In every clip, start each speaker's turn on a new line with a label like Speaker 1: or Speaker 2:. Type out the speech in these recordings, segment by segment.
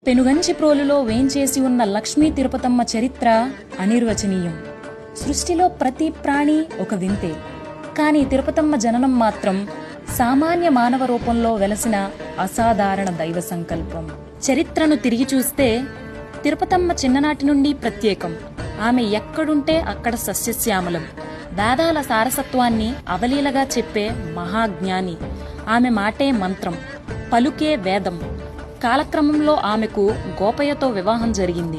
Speaker 1: పెనుగంచిప్రోలులో వేంచేసి ఉన్న లక్ష్మీ తిరుపతమ్మ చరిత్ర అనిర్వచనీయం. సృష్టిలో ప్రతి ప్రాణి ఒక వింతే. కానీ తిరుపతమ్మ జననం మాత్రం సామాన్య మానవ రూపంలో వెలసిన అసాధారణ దైవ సంకల్పం. చరిత్రను తిరిగి చూస్తే తిరుపతమ్మ చిన్ననాటి నుండి ప్రత్యేకం. ఆమె ఎక్కడుంటే అక్కడ సస్యశ్యామలం. వేదాల సారసత్వాన్ని అవలీలగా చెప్పే మహాజ్ఞాని. ఆమె మాటే మంత్రం, పలుకే వేదం. కాలక్రమంలో ఆమెకు గోపయ్యతో వివాహం జరిగింది.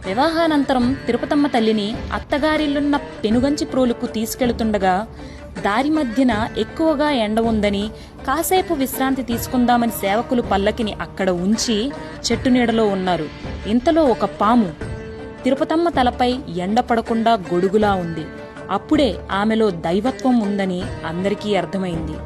Speaker 1: వివాహానంతరం తిరుపతమ్మ తల్లిని అత్తగారిల్లున్న పెనుగంచిప్రోలుకు తీసుకెళ్తుండగా దారి మధ్యన ఎక్కువగా ఎండ ఉందని కాసేపు విశ్రాంతి తీసుకుందామని సేవకులు పల్లకిని అక్కడ ఉంచి చెట్టు నీడలో ఉన్నారు. ఇంతలో ఒక పాము తిరుపతమ్మ తలపై ఎండ పడకుండా గొడుగులా ఉంది. అప్పుడే ఆమెలో దైవత్వం ఉందని అందరికీ అర్థమైంది.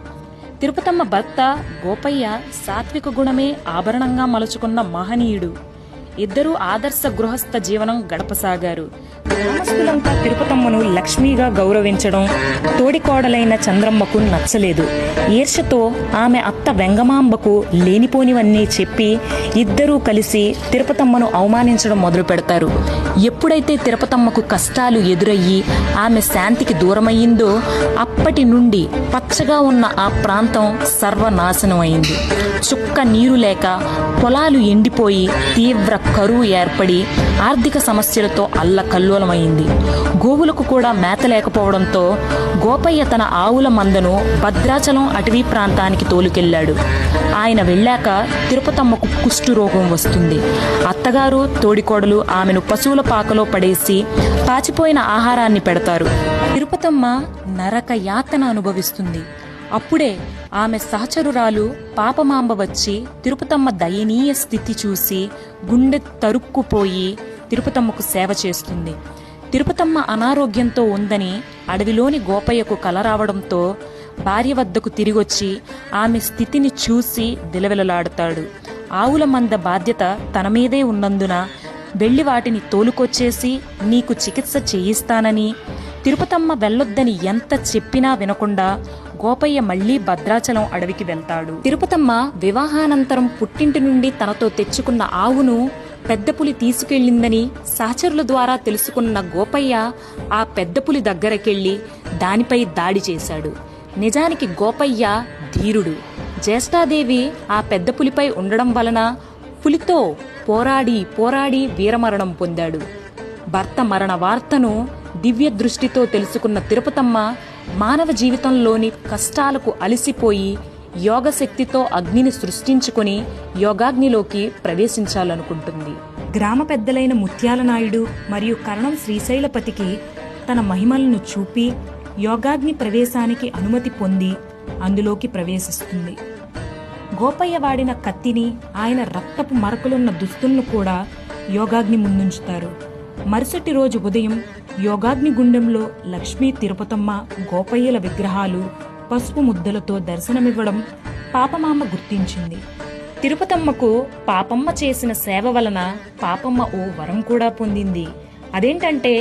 Speaker 1: తిరుపతమ్మ భర్త గోపయ్య సాత్విక గుణమే ఆభరణంగా మలుచుకున్న మహనీయుడు. ఇద్దరూ ఆదర్శ గృహస్థ జీవనం గడపసాగారు. గ్రామస్తులంతా తిరుపతమ్మను లక్ష్మిగా గౌరవించడం తోడికోడలైన చంద్రమ్మకు నచ్చలేదు. ఈర్షతో ఆమె అత్త వెంగమాంబకు లేనిపోనివన్నీ చెప్పి ఇద్దరూ కలిసి తిరుపతమ్మను అవమానించడం మొదలు పెడతారు. ఎప్పుడైతే తిరుపతమ్మకు కష్టాలు ఎదురయ్యి ఆమె శాంతికి దూరమయ్యిందో అప్పటి నుండి పచ్చగా ఉన్న ఆ ప్రాంతం సర్వనాశనమైంది. చుక్క నీరు లేక పొలాలు ఎండిపోయి తీవ్ర కరువు ఏర్పడి ఆర్థిక సమస్యలతో అల్లకల్లోలమైంది. గోవులకు కూడా మేత లేకపోవడంతో గోపయ్య తన ఆవుల మందను భద్రాచలం అటవీ ప్రాంతానికి తోలుకెళ్లాడు. ఆయన వెళ్ళాక తిరుపతమ్మకు కుష్ఠురోగం వస్తుంది. అత్తగారు తోడికోడలు ఆమెను పశువుల పాకలో పడేసి పాచిపోయిన ఆహారాన్ని పెడతారు. తిరుపతమ్మ నరక యాతన అనుభవిస్తుంది. అప్పుడే ఆమె సహచరురాలు పాపమాంబ వచ్చి తిరుపతమ్మ దయనీయ స్థితి చూసి గుండె తరుక్కుపోయి తిరుపతమ్మకు సేవ చేస్తుంది. తిరుపతమ్మ అనారోగ్యంతో ఉందని అడవిలోని గోపయ్యకు కల రావడంతో భార్య వద్దకు తిరిగొచ్చి ఆమె స్థితిని చూసి విలవిలలాడుతాడు. ఆవుల మంద బాధ్యత తన మీదే ఉన్నందున వెళ్లి వాటిని తోలుకొచ్చేసి నీకు చికిత్స చేయిస్తానని, తిరుపతమ్మ వెళ్ళొద్దని ఎంత చెప్పినా వినకుండా గోపయ్య మళ్లీ భద్రాచలం అడవికి వెళ్తాడు. తిరుపతమ్మ వివాహానంతరం పుట్టింటి నుండి తనతో తెచ్చుకున్న ఆవును పెద్ద పులి తీసుకెళ్లిందని సహచరుల ద్వారా తెలుసుకున్న గోపయ్య ఆ పెద్ద పులి దగ్గరకెళ్లి దానిపై దాడి చేశాడు. నిజానికి గోపయ్య ధీరుడు. జ్యేష్ఠాదేవి ఆ పెద్ద పులిపై ఉండడం వలన పులితో పోరాడి పోరాడి వీరమరణం పొందాడు. భర్త మరణ వార్తను దివ్య దృష్టితో తెలుసుకున్న తిరుపతమ్మ మానవ జీవితంలోని కష్టాలకు అలసిపోయి యోగశక్తితో అగ్నిని సృష్టించుకుని యోగాగ్నిలోకి ప్రవేశించాలనుకుంటుంది. గ్రామ పెద్దలైన ముత్యాల నాయుడు మరియు కరణం శ్రీశైలపతికి తన మహిమలను చూపి యోగాగ్ని ప్రవేశానికి అనుమతి పొంది అందులోకి ప్రవేశిస్తుంది. గోపయ్య వాడిన కత్తిని, ఆయన రక్తపు మరకలున్న దుస్తులను కూడా యోగాగ్ని ముందుంచుతారు. మరుసటి రోజు ఉదయం యోగాగ్ని గుండంలో లక్ష్మీ తిరుపతమ్మ గోపయ్యల విగ్రహాలు పసుపు ముద్దలతో దర్శనమివ్వడం పాపమామ గుర్తించింది. తిరుపతమ్మకు పాపమ్మ చేసిన సేవ వలన పాపమ్మ ఓ వరం కూడా పొందింది. అదేంటంటే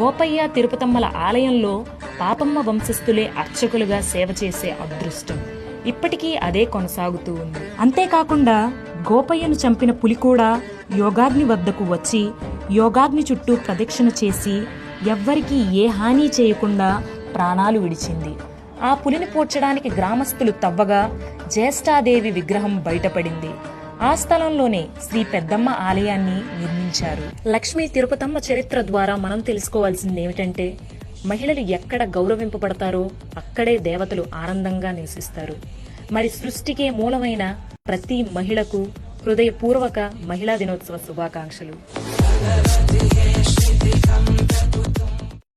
Speaker 1: గోపయ్య తిరుపతమ్మల ఆలయంలో పాపమ్మ వంశస్థులే అర్చకులుగా సేవ చేసే అదృష్టం. ఇప్పటికీ అదే కొనసాగుతూ ఉంది. అంతేకాకుండా గోపయ్యను చంపిన పులి కూడా యోగాగ్ని వద్దకు వచ్చి యోగాగ్ని చుట్టూ ప్రదక్షిణ చేసి ఎవ్వరికీ ఏ హాని చేయకుండా ప్రాణాలు విడిచింది. ఆ పులిని పోడ్చడానికి గ్రామస్తులు తవ్వగా జ్యేష్ఠాదేవి విగ్రహం బయటపడింది. ఆ స్థలంలోనే శ్రీ పెద్దమ్మ ఆలయాన్ని నిర్మించారు. లక్ష్మీ తిరుపతమ్మ చరిత్ర ద్వారా మనం తెలుసుకోవాల్సింది ఏమిటంటే మహిళలు ఎక్కడ గౌరవింపబడతారో అక్కడే దేవతలు ఆనందంగా నివసిస్తారు. మరి సృష్టికే మూలమైన ప్రతి మహిళకు హృదయపూర్వక మహిళా దినోత్సవ శుభాకాంక్షలు.